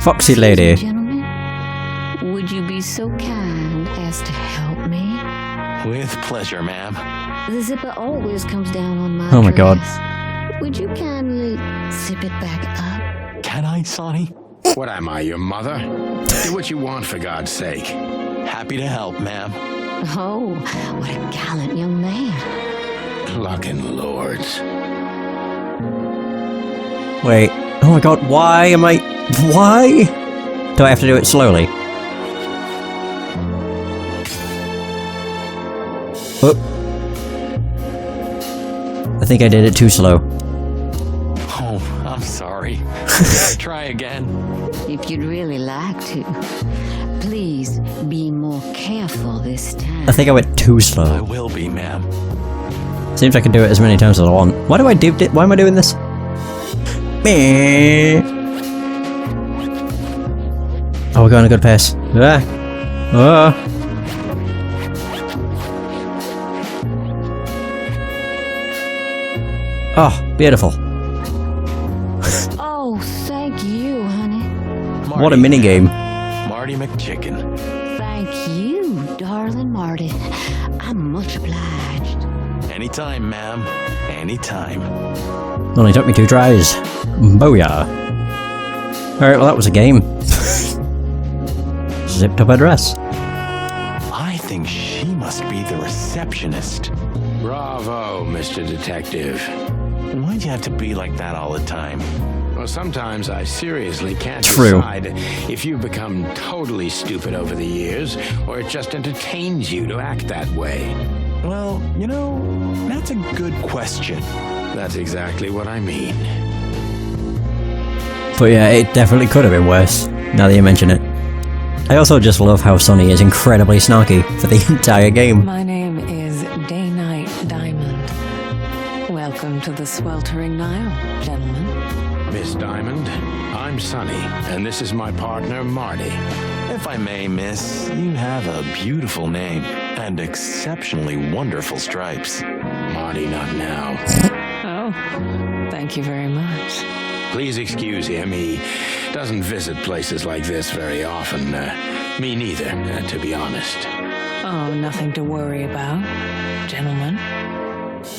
Foxy lady. Gentlemen, would you be so kind as to help me? With pleasure, ma'am. The zipper always comes down on my Oh my God. dress. Would you kindly zip it back up? Can I, Sonny? What am I, your mother? Do what you want, for God's sake. Happy to help, ma'am. Oh, what a gallant young man. Clucking lords. Wait. Oh my God, why am I... Why? Do I have to do it slowly? Oh. I think I did it too slow. Oh, I'm sorry. Try again. If you'd really like to, please be more careful this time. I think I went too I slow. will be, ma'am. Seems I can do it as many times as I want. Why do I do it? Why am I doing this? Meh. Oh, we're going a good pace. Ah. Ah. Oh, beautiful. Oh, thank you, honey. What a minigame. Marty MacChicken. Thank you, darling Marty. I'm much obliged. Anytime, ma'am. Anytime. Only took me 2 tries. Booyah. Alright, well that was a game. Zipped up her dress. I think she must be the receptionist. Bravo, Mr. Detective. Why'd you have to be like that all the time? Well, sometimes I seriously can't True. decide if you've become totally stupid over the years, or it just entertains you to act that way. Well, you know, that's a good question. That's exactly what I mean. But yeah, it definitely could have been worse, now that you mention it. I also just love how Sonny is incredibly snarky for the entire game. My name is Day-Night Diamond. Welcome to the sweltering Nile, gentlemen. Miss Diamond, I'm Sonny, and this is my partner, Marty. If I may, miss, you have a beautiful name and exceptionally wonderful stripes. Marty, not now. Oh, thank you very much. Please excuse him. He doesn't visit places like this very often. Me neither, to be honest. Oh, nothing to worry about, gentlemen.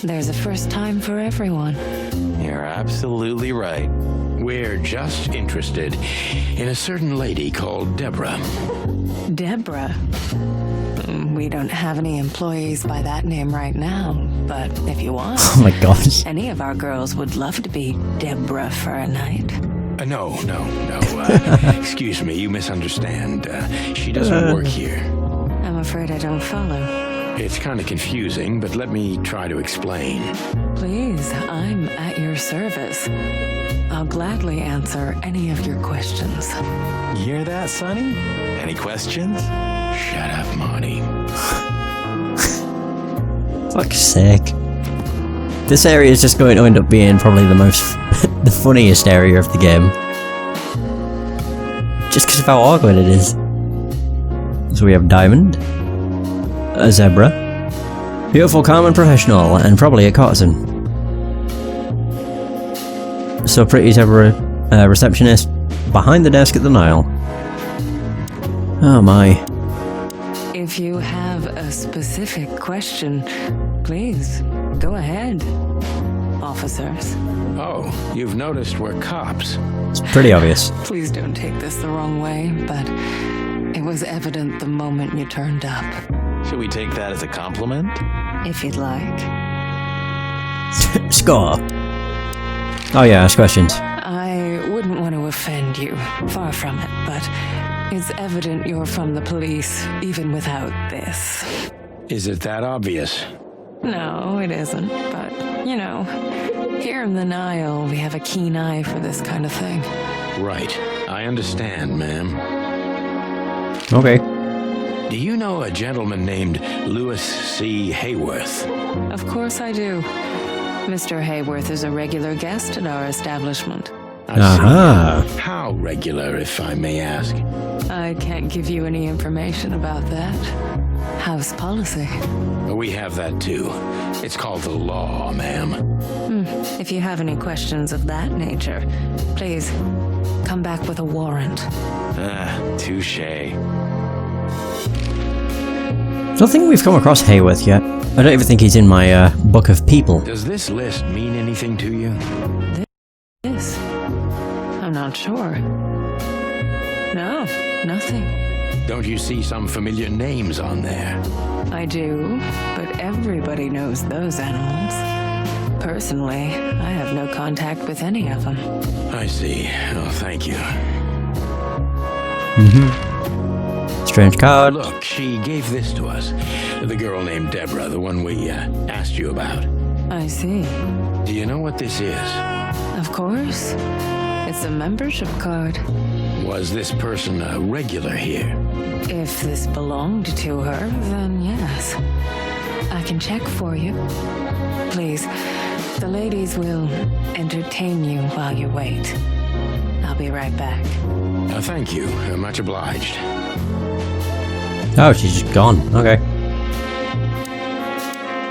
There's a first time for everyone. You're absolutely right. We're just interested in a certain lady called Deborah. Deborah. We don't have any employees by that name right now, but if you want, Oh my gosh. any of our girls would love to be Deborah for a night. No. Excuse me, you misunderstand. She doesn't work here. I'm afraid I don't follow. It's kind of confusing, but let me try to explain. Please, I'm at your service. I'll gladly answer any of your questions. You hear that, Sonny? Any questions? Shut up, Marty. Fuck's sake. This area is just going to end up being probably the most... the funniest area of the game. Just because of how awkward it is. So we have Diamond. A zebra. Beautiful, calm and professional, and probably a courtesan. So pretty zebra receptionist behind the desk at the Nile. Oh my. If you have a specific question, please, go ahead, officers. Oh, you've noticed we're cops. It's pretty obvious. Please don't take this the wrong way, but it was evident the moment you turned up. Should we take that as a compliment? If you'd like. Score. Oh yeah, ask questions. I wouldn't want to offend you, far from it, but it's evident you're from the police, even without this. Is it that obvious? No, it isn't, but, you know, here in the Nile, we have a keen eye for this kind of thing. Right. I understand, ma'am. Okay. Do you know a gentleman named Louis C. Hayworth? Of course I do. Mr. Hayworth is a regular guest at our establishment. I Aha. see. How regular, if I may ask? I can't give you any information about that. house policy. We have that too. It's called the law, ma'am. If you have any questions of that nature, please come back with a warrant. Touche. Don't think we've come across Hayworth yet. I don't even think he's in my book of people. Does this list mean anything to you? This? I'm not sure. No, nothing. Don't you see some familiar names on there? I do, but everybody knows those animals. Personally, I have no contact with any of them. I see. Oh, thank you. Strange card. Look, she gave this to us. The girl named Deborah, the one we asked you about. I see. Do you know what this is? Of course. It's a membership card. Was this person a regular here? If this belonged to her, then yes. I can check for you. Please, the ladies will entertain you while you wait. I'll be right back. Thank you. Much obliged. Oh, she's just gone. Okay.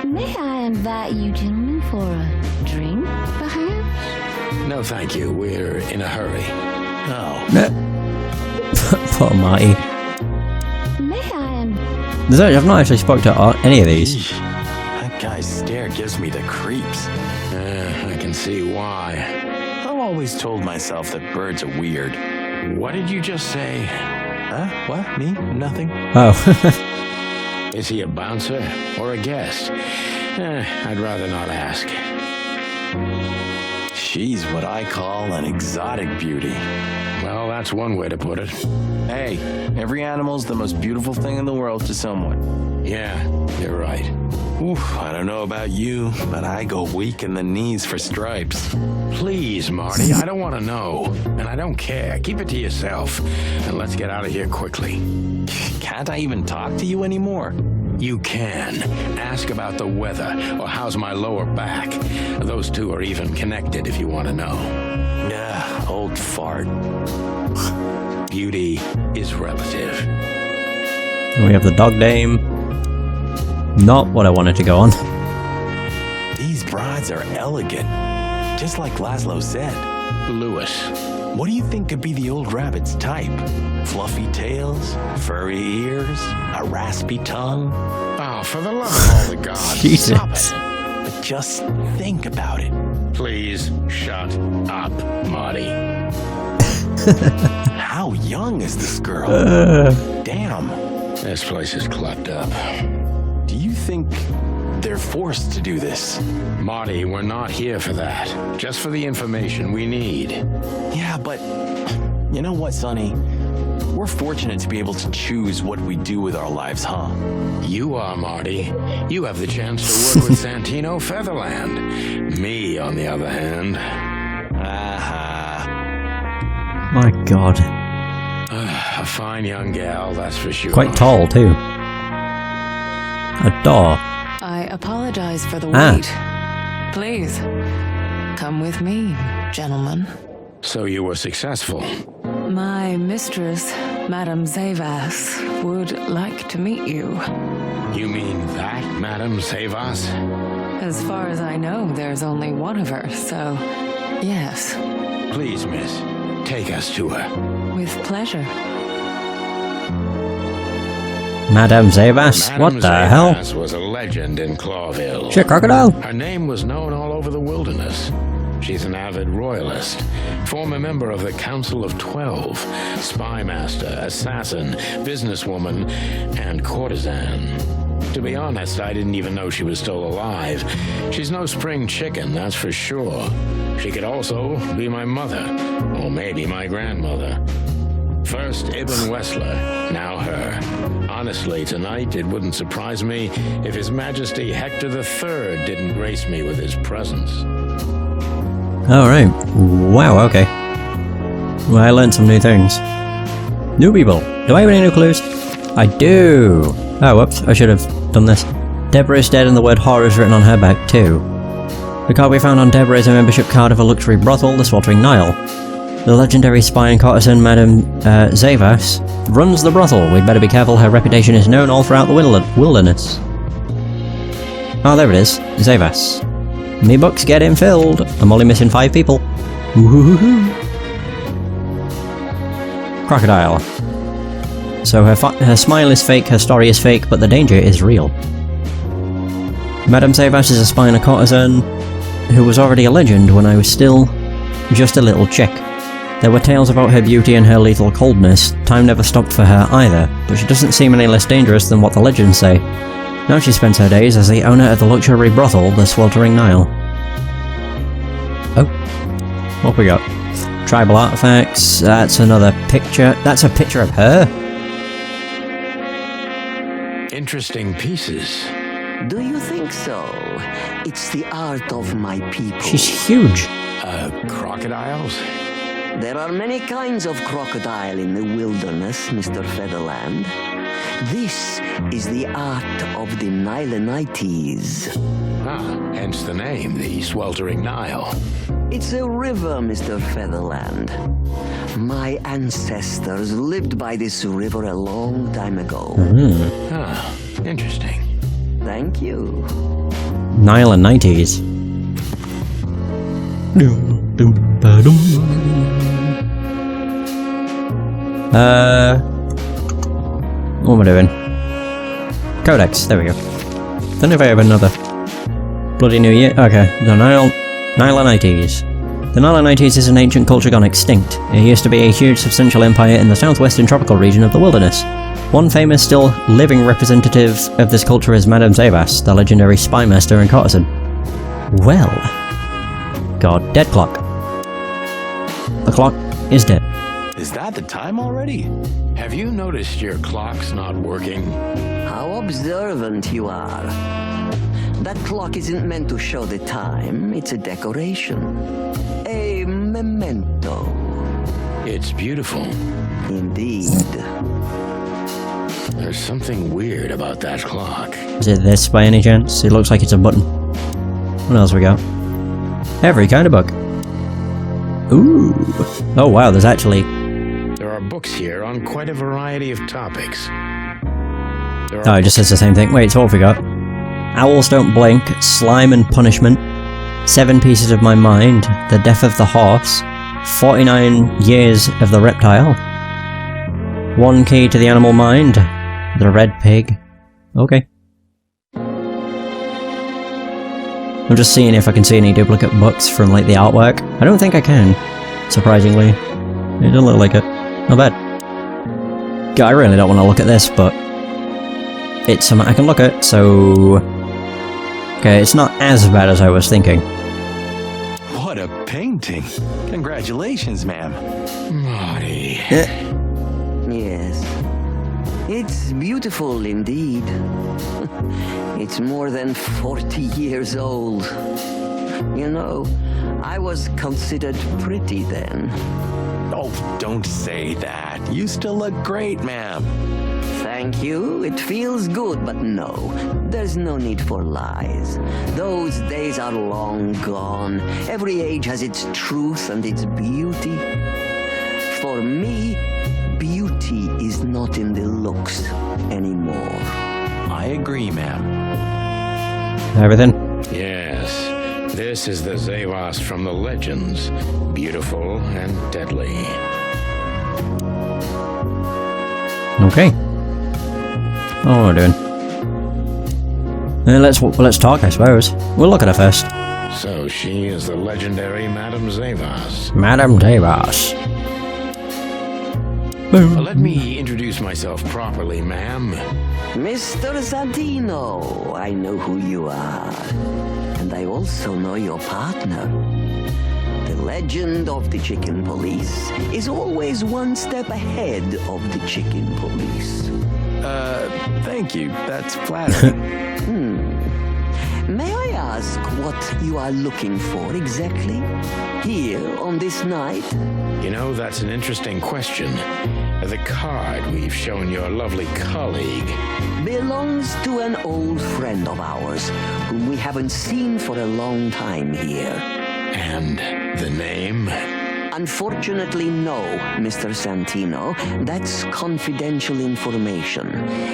May I invite you gentlemen for a drink, perhaps? No, thank you. We're in a hurry. Oh, Poor Marty. May I I've not actually spoke to any of these. Eesh. That guy's stare gives me the creeps. I can see why. I've always told myself that birds are weird. What did you just say? Huh? What? Me? Nothing? Oh. Is he a bouncer or a guest? I'd rather not ask. She's what I call an exotic beauty. Well, that's one way to put it. Hey, every animal's the most beautiful thing in the world to someone. Yeah, you're right. Oof, I don't know about you, but I go weak in the knees for stripes. Please, Marty, I don't want to know. And I don't care. Keep it to yourself. And let's get out of here quickly. Can't I even talk to you anymore? You can. Ask about the weather or how's my lower back. Those two are even connected if you want to know. Old fart. Beauty is relative. We have the dog name. Not what I wanted to go on. These brides are elegant, just like Laszlo said. Lewis. What do you think could be the old rabbit's type? Fluffy tails, furry ears, a raspy tongue? Oh, for the love of all the gods, Jesus. stop it. But just think about it. Please shut up, Marty. How young is this girl? Damn. This place is clucked up. Do you think they're forced to do this? Marty, we're not here for that. Just for the information we need. Yeah, but you know what, Sonny? We're fortunate to be able to choose what we do with our lives, huh? You are, Marty. You have the chance to work with Santino Featherland. Me, on the other hand. My god. A fine young gal, that's for sure. Quite tall, too. A door. I apologize for the wait. Please, come with me, gentlemen. So you were successful. My mistress, Madame Zavas, would like to meet you. You mean that, Madame Savas? As far as I know, there's only one of her, so yes. Please, miss, take us to her. With pleasure. Madame Zavas? Madame What the hell? Zavas was a legend in Clawville. Shit, crocodile? Her name was known all over the wilderness. She's an avid royalist, former member of the Council of 12, spy master, assassin, businesswoman, and courtesan. To be honest, I didn't even know she was still alive. She's no spring chicken, that's for sure. She could also be my mother, or maybe my grandmother. First Ibn Wessler, now her. Honestly, tonight it wouldn't surprise me if His Majesty Hector III didn't grace me with his presence. Alright. Wow, okay. Well, I learned some new things. New people. Do I have any new clues? I do! Oh, whoops. I should have done this. Deborah is dead and the word horror is written on her back, too. The card we found on Deborah is a membership card of a luxury brothel, the Sweltering Nile. The legendary spy and courtesan Madame Zavas runs the brothel. We'd better be careful, her reputation is known all throughout the wilderness. Oh, there it is. Zavas. Me book's getting filled. I'm only missing 5 people. Woohoo! Crocodile. So her smile is fake, her story is fake, but the danger is real. Madame Zavas is a spy and a courtesan who was already a legend when I was still just a little chick. There were tales about her beauty and her lethal coldness. Time never stopped for her either, but she doesn't seem any less dangerous than what the legends say. Now she spends her days as the owner of the luxury brothel, the Sweltering Nile. Oh. What we got? Tribal artifacts. That's another picture. That's a picture of her? Interesting pieces. Do you think so? It's the art of my people. She's huge. Crocodiles? There are many kinds of crocodile in the wilderness, Mr. Featherland. This is the art of the Nilenites. Ah, hence the name, the Sweltering Nile. It's a river, Mr. Featherland. My ancestors lived by this river a long time ago. Ah, interesting. Thank you. Nilenites. What am I doing? Codex, there we go. Don't know if I have another. Bloody New Year. Okay, the Nilenites. The Nilenites is an ancient culture gone extinct. It used to be a huge substantial empire in the southwestern tropical region of the wilderness. One famous, still living representative of this culture is Madame Zavas, the legendary spy master and courtesan. Well. God, dead clock. The clock is dead. Is that the time already? Have you noticed your clock's not working? How observant you are. That clock isn't meant to show the time, it's a decoration. A memento. It's beautiful. Indeed. There's something weird about that clock. Is it this by any chance? It looks like it's a button. What else we got? Every kind of book. Ooh. Oh wow, there's actually... There are books here on quite a variety of topics. Oh, it just says the same thing. Wait, so what have we got? Owls Don't Blink, Slime and Punishment, 7 Pieces of My Mind, The Death of the Horse, 49 Years of the Reptile, 1 Key to the Animal Mind, The Red Pig. Okay. I'm just seeing if I can see any duplicate books from, like, the artwork. I don't think I can, surprisingly. It doesn't look like it. Not bad. God, I really don't want to look at this, but it's something I can look at, so... Okay, it's not as bad as I was thinking. What a painting. Congratulations, ma'am. Marty. Yes. It's beautiful indeed. It's more than 40 years old. You know, I was considered pretty then. Oh, don't say that. You still look great, ma'am. Thank you. It feels good, but no. There's no need for lies. Those days are long gone. Every age has its truth and its beauty. For me, beauty is not in the looks anymore. I agree, ma'am. Everything? Yes. This is the Zavas from the legends. Beautiful and deadly. Okay. Oh, what am I doing? Let's talk, I suppose. We'll look at her first. So she is the legendary Madame Zavas. Madame Zavas. Let me introduce myself properly, ma'am. Mr. Santino, I know who you are. And I also know your partner. The legend of the Chicken Police is always one step ahead of the Chicken Police. Thank you. That's flattering. May I ask what you are looking for exactly? Here on this night? You know, that's an interesting question. The card we've shown your lovely colleague Belongs to an old friend of ours, whom we haven't seen for a long time here. and the name. Unfortunately, no, Mr. Santino. That's confidential information.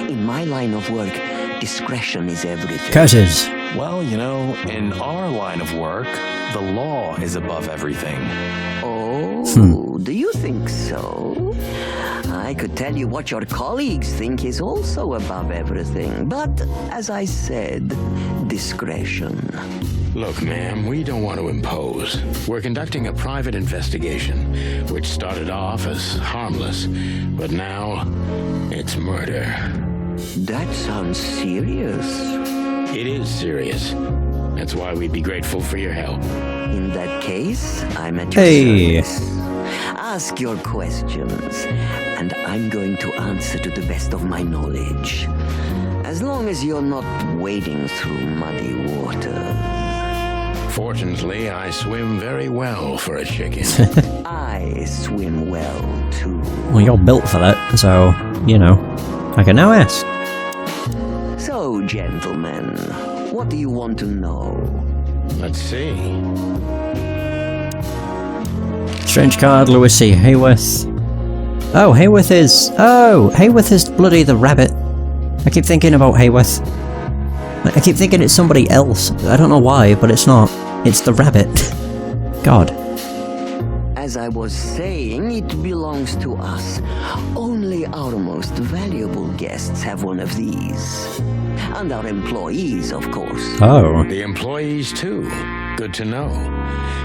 In my line of work, discretion is everything. Curses. Well, you know, in our line of work, the law is above everything. Oh, do you think so? I could tell you what your colleagues think is also above everything, but as I said, discretion. Look, ma'am, we don't want to impose. We're conducting a private investigation, which started off as harmless, but now it's murder. That sounds serious. It is serious. That's why we'd be grateful for your help. In that case, I'm at your Hey. service. Ask your questions, and I'm going to answer to the best of my knowledge. As long as you're not wading through muddy water. Fortunately, I swim very well for a chicken. I swim well, too. Well, you're built for that, so, you know. I can now ask. So, gentlemen, what do you want to know? Let's see. Strange card, Lewis C. Hayworth. Oh, Hayworth is bloody the rabbit. I keep thinking about Hayworth. I keep thinking it's somebody else. I don't know why, but it's not. It's the rabbit. God. As I was saying, it belongs to us. Only our most valuable guests have one of these. And our employees, of course. Oh. The employees, too. Good to know.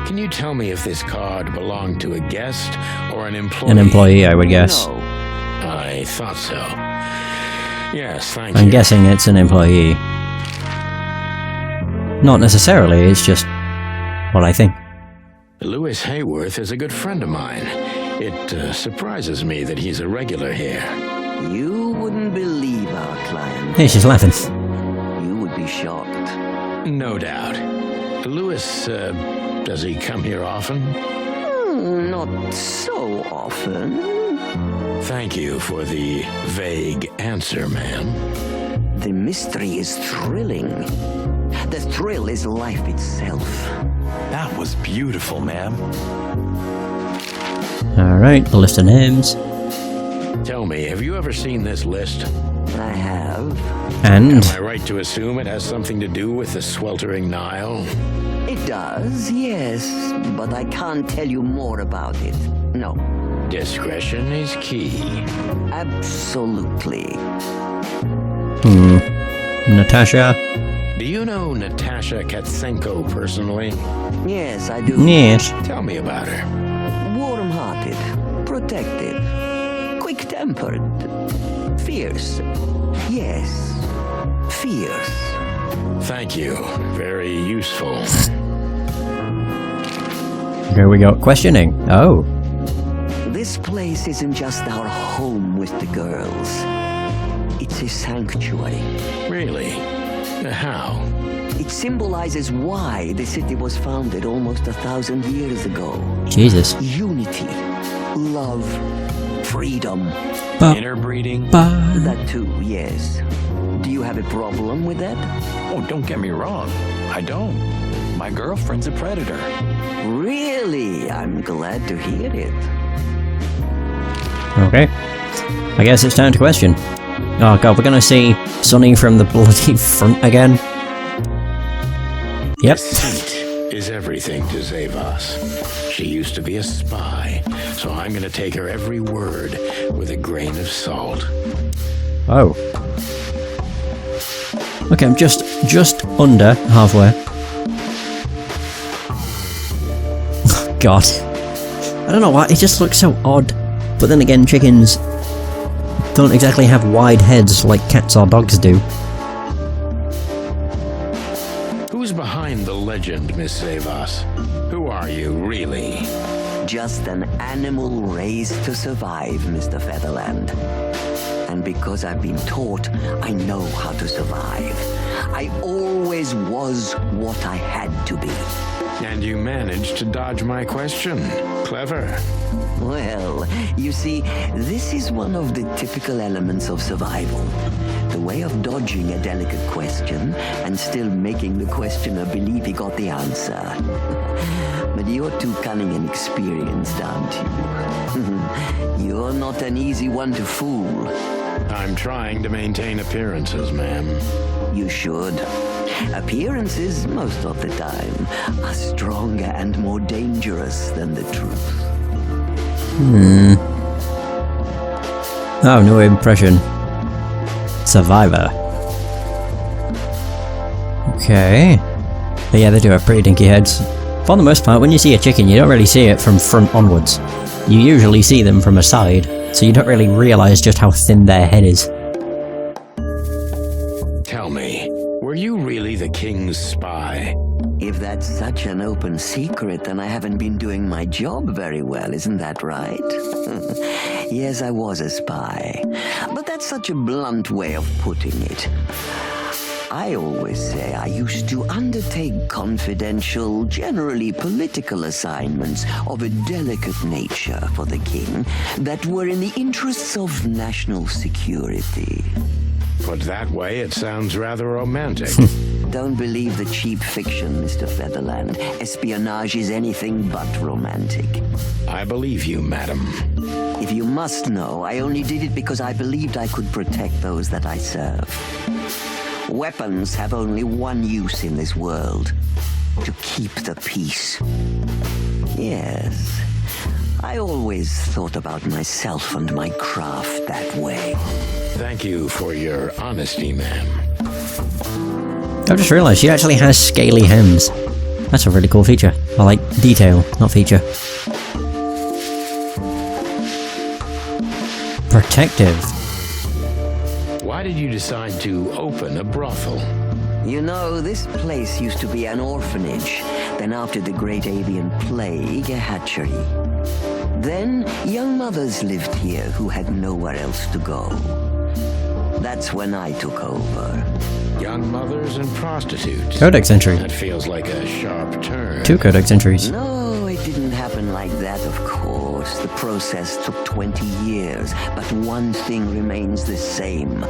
Can you tell me if this card belonged to a guest or an employee? An employee, I would guess. No. I thought so. Yes, thank you. I'm guessing it's an employee. Not necessarily, it's just what I think. Lewis Hayworth is a good friend of mine. It surprises me that he's a regular here. You wouldn't believe our client. Hey, she's laughing. You would be shocked. No doubt. Lewis, does he come here often? Not so often. Thank you for the vague answer, ma'am. The mystery is thrilling. The thrill is life itself. That was beautiful, ma'am. Alright, the list of names. Tell me, have you ever seen this list? I have. And Am I right to assume it has something to do with the sweltering Nile? It does, yes, but I can't tell you more about it. No. Discretion is key. Absolutely. Natasha. Do you know Natasha Katsenko personally? Yes, I do. Yes. Tell me about her. Warm-hearted, protective, quick-tempered, fierce. Yes, fierce. Thank you. Very useful. Here we go. Questioning. Oh. This place isn't just our home with the girls. It's a sanctuary. Really? How? It symbolizes why the city was founded almost 1,000 years ago. Jesus. Unity, love, freedom. Interbreeding? That too, yes. Do you have a problem with that? Oh, don't get me wrong. I don't. My girlfriend's a predator. Really? I'm glad to hear it. Okay. I guess it's time to question. Oh god, we're gonna see Sonny from the bloody front again. Yep. Deceit is everything to Zavas. She used to be a spy, so I'm gonna take her every word with a grain of salt. Oh. Okay, I'm just under halfway. God. I don't know why, it just looks so odd. But then again, chickens don't exactly have wide heads like cats or dogs do. Who's behind the legend, Miss Zavas? Who are you, really? Just an animal raised to survive, Mr. Featherland. And because I've been taught, I know how to survive. I always was what I had to be. And you managed to dodge my question. Clever. Well, you see, this is one of the typical elements of survival. The way of dodging a delicate question and still making the questioner believe he got the answer. But you're too cunning and experienced, aren't you? You're not an easy one to fool. I'm trying to maintain appearances, ma'am. You should. Appearances, most of the time, are stronger and more dangerous than the truth. Oh, no impression. Survivor. Okay. But yeah, they do have pretty dinky heads. For the most part, when you see a chicken, you don't really see it from front onwards. You usually see them from a side, so you don't really realise just how thin their head is. Tell me, were you really the king's spy? If that's such an open secret, then I haven't been doing my job very well, isn't that right? Yes, I was a spy. But that's such a blunt way of putting it. I always say I used to undertake confidential, generally political assignments of a delicate nature for the king that were in the interests of national security. Put that way, it sounds rather romantic. Don't believe the cheap fiction, Mr. Featherland. Espionage is anything but romantic. I believe you, madam. If you must know, I only did it because I believed I could protect those that I serve. Weapons have only one use in this world: to keep the peace. Yes, I always thought about myself and my craft that way. Thank you for your honesty, ma'am. I've just realised she actually has scaly hands. That's a really cool feature. I like detail, not feature. Protective. Why did you decide to open a brothel? You know, this place used to be an orphanage. Then after the Great Avian Plague, a hatchery. Then young mothers lived here who had nowhere else to go. That's when I took over. Young mothers and prostitutes. Codex entry. That feels like a sharp turn. 2 codex entries. No, it didn't happen like that, of course. The process took 20 years, but one thing remains the same.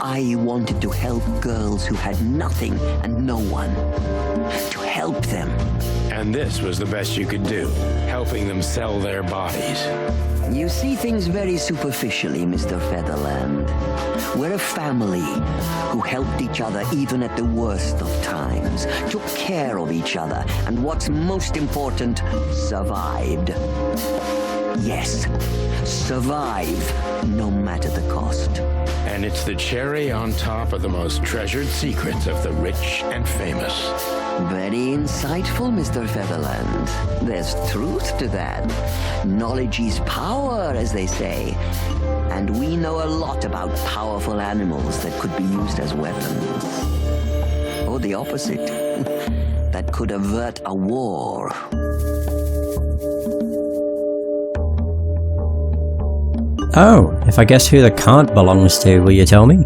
I wanted to help girls who had nothing and no one. To help them. And this was the best you could do, helping them sell their bodies. You see things very superficially, Mr. Featherland. We're a family who helped each other even at the worst of times, took care of each other, and what's most important, survived. Yes, survive, no matter the cost. And it's the cherry on top of the most treasured secrets of the rich and famous. Very insightful, Mr. Featherland. There's truth to that. Knowledge is power, as they say. And we know a lot about powerful animals that could be used as weapons. Or the opposite. That could avert a war. Oh, if I guess who the card belongs to, will you tell me?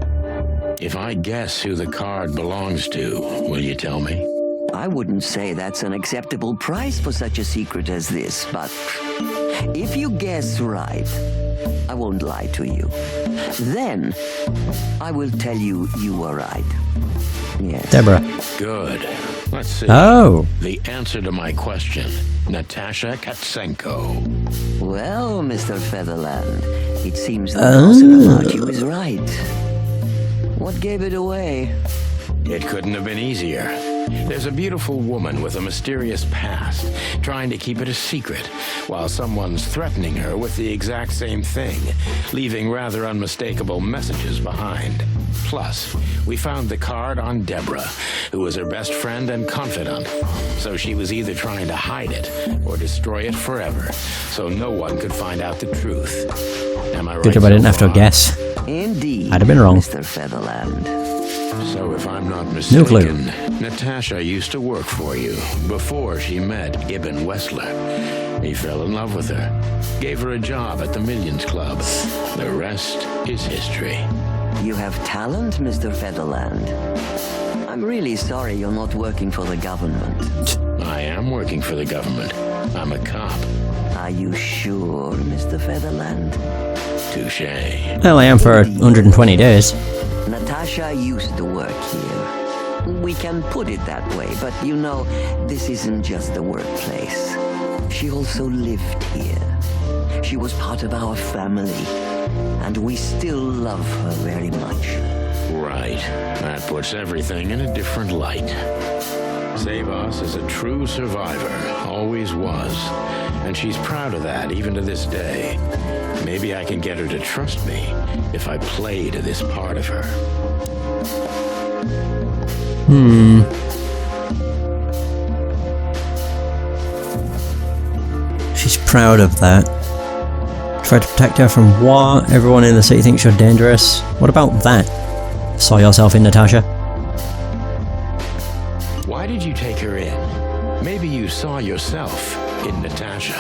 If I guess who the card belongs to, will you tell me? I wouldn't say that's an acceptable price for such a secret as this, but if you guess right, I won't lie to you. Then, I will tell you you were right. Yes. Deborah. Good. Let's see. Oh! The answer to my question, Natasha Katsenko. Well, Mr. Featherland, it seems the gossip about you is right. What gave it away? It couldn't have been easier. There's a beautiful woman with a mysterious past, trying to keep it a secret, while someone's threatening her with the exact same thing, leaving rather unmistakable messages behind. Plus, we found the card on Deborah, who was her best friend and confidant, so she was either trying to hide it or destroy it forever, so no one could find out the truth. Am I right? Good job I didn't have to guess. Indeed, I'd have been wrong. Mr. Featherland. So if I'm not mistaken, No clue. Natasha used to work for you before she met Ibn Wessler. He fell in love with her, gave her a job at the Millions Club. The rest is history. You have talent, Mr. Featherland. I'm really sorry you're not working for the government. I am working for the government. I'm a cop. Are you sure, Mr. Featherland? Touché. Well, I am for 120 days. Natasha used to work here. We can put it that way, but you know, this isn't just a workplace. She also lived here. She was part of our family, and we still love her very much. Right. That puts everything in a different light. Zavos is a true survivor, always was. And she's proud of that, even to this day. Maybe I can get her to trust me if I play to this part of her. She's proud of that. Try to protect her from what? Everyone in the city thinks you're dangerous. What about that? Saw yourself in Natasha? Why did you take her in? Maybe you saw yourself in Natasha.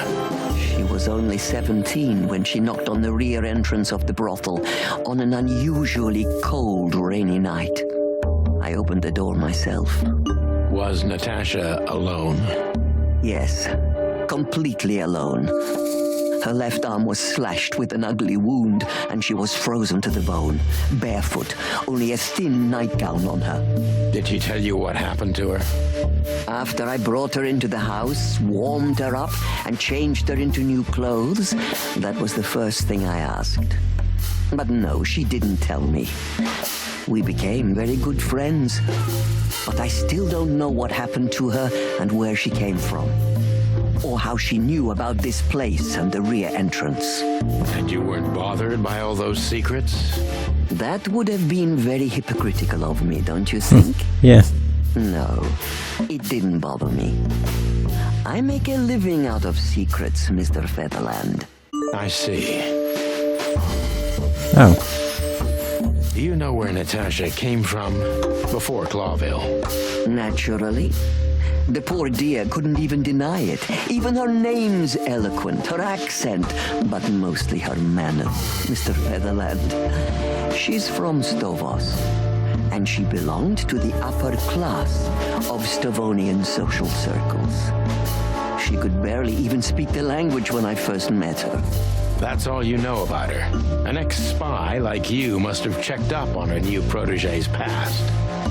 She was only 17 when she knocked on the rear entrance of the brothel on an unusually cold, rainy night. I opened the door myself. Was Natasha alone? Yes, completely alone. Her left arm was slashed with an ugly wound, and she was frozen to the bone, barefoot, only a thin nightgown on her. Did she tell you what happened to her? After I brought her into the house, warmed her up, and changed her into new clothes, that was the first thing I asked. But no, she didn't tell me. We became very good friends, but I still don't know what happened to her and where she came from, or how she knew about this place and the rear entrance. And you weren't bothered by all those secrets? That would have been very hypocritical of me, don't you think? Yeah. No, it didn't bother me. I make a living out of secrets, Mr. Featherland. I see. Oh. Do you know where Natasha came from before Clawville? Naturally. The poor dear couldn't even deny it. Even her name's eloquent, her accent, but mostly her manners, Mr. Featherland. She's from Stovos, and she belonged to the upper class of Stovonian social circles. She could barely even speak the language when I first met her. That's all you know about her. An ex-spy like you must have checked up on her new protege's past.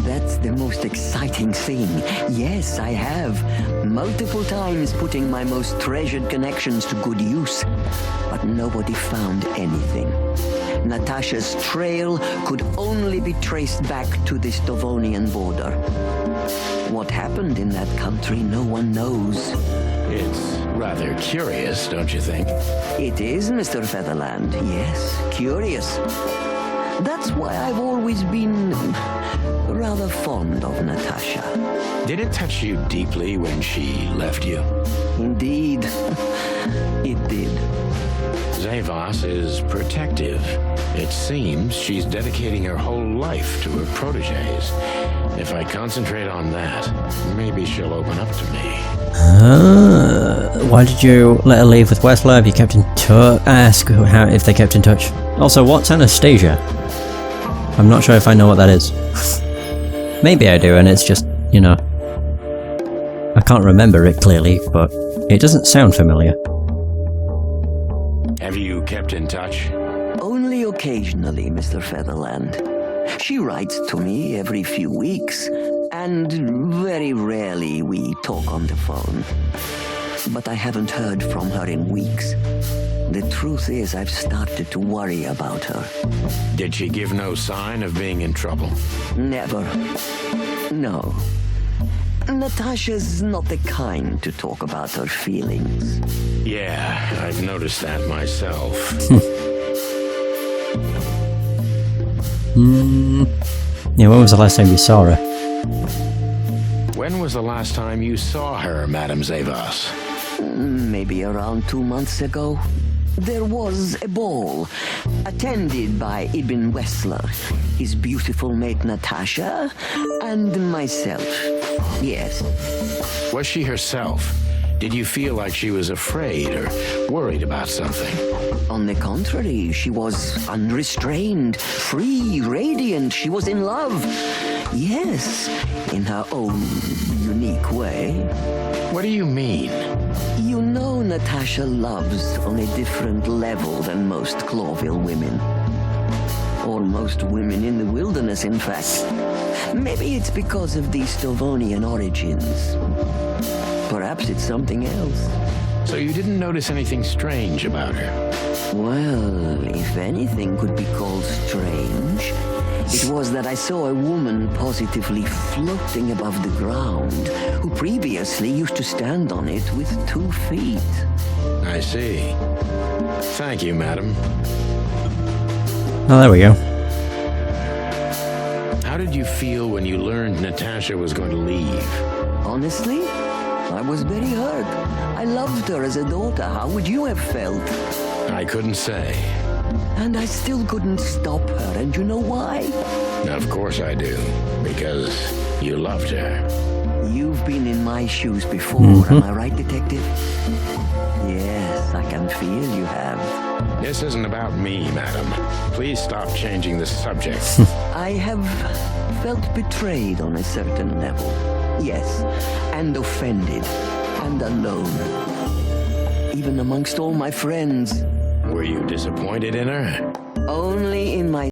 That's the most exciting thing. Yes, I have. Multiple times putting my most treasured connections to good use. But nobody found anything. Natasha's trail could only be traced back to the Stovonian border. What happened in that country, no one knows. It's rather curious, don't you think? It is, Mr. Featherland. Yes, curious. That's why I've always been rather fond of Natasha. Did it touch you deeply when she left you? Indeed, it did. Zavos is protective. It seems she's dedicating her whole life to her proteges. If I concentrate on that, maybe she'll open up to me. Why did you let her leave with Westler? Have you kept in touch? Ask how if they kept in touch. Also, what's Anastasia? I'm not sure if I know what that is. Maybe I do, and it's just, you know, I can't remember it clearly, but it doesn't sound familiar. Have you kept in touch? Only occasionally, Mr. Featherland. She writes to me every few weeks, and very rarely we talk on the phone. But I haven't heard from her in weeks. The truth is, I've started to worry about her. Did she give no sign of being in trouble? Never. No. Natasha's not the kind to talk about her feelings. Yeah, I've noticed that myself. Yeah, when was the last time you saw her? When was the last time you saw her, Madame Zavos? Maybe around 2 months ago. There was a ball, attended by Ibn Wessler, his beautiful mate Natasha, and myself. Yes. Was she herself? Did you feel like she was afraid or worried about something? On the contrary, she was unrestrained, free, radiant. She was in love. Yes, in her own unique way. What do you mean? You know Natasha loves on a different level than most Clawville women. Or most women in the wilderness, in fact. Maybe it's because of the Stovonian origins. Perhaps it's something else. So you didn't notice anything strange about her? Well, if anything could be called strange, it was that I saw a woman positively floating above the ground, who previously used to stand on it with 2 feet. I see. Thank you, madam. Oh, there we go. How did you feel when you learned Natasha was going to leave? Honestly, I was very hurt. I loved her as a daughter. How would you have felt? I couldn't say. And I still couldn't stop her, and you know why? Of course I do. Because you loved her. You've been in my shoes before, am I right, Detective? Yes, I can feel you have. This isn't about me, madam. Please stop changing the subject. I have felt betrayed on a certain level. Yes, and offended, and alone. Even amongst all my friends. Were you disappointed in her? Only in my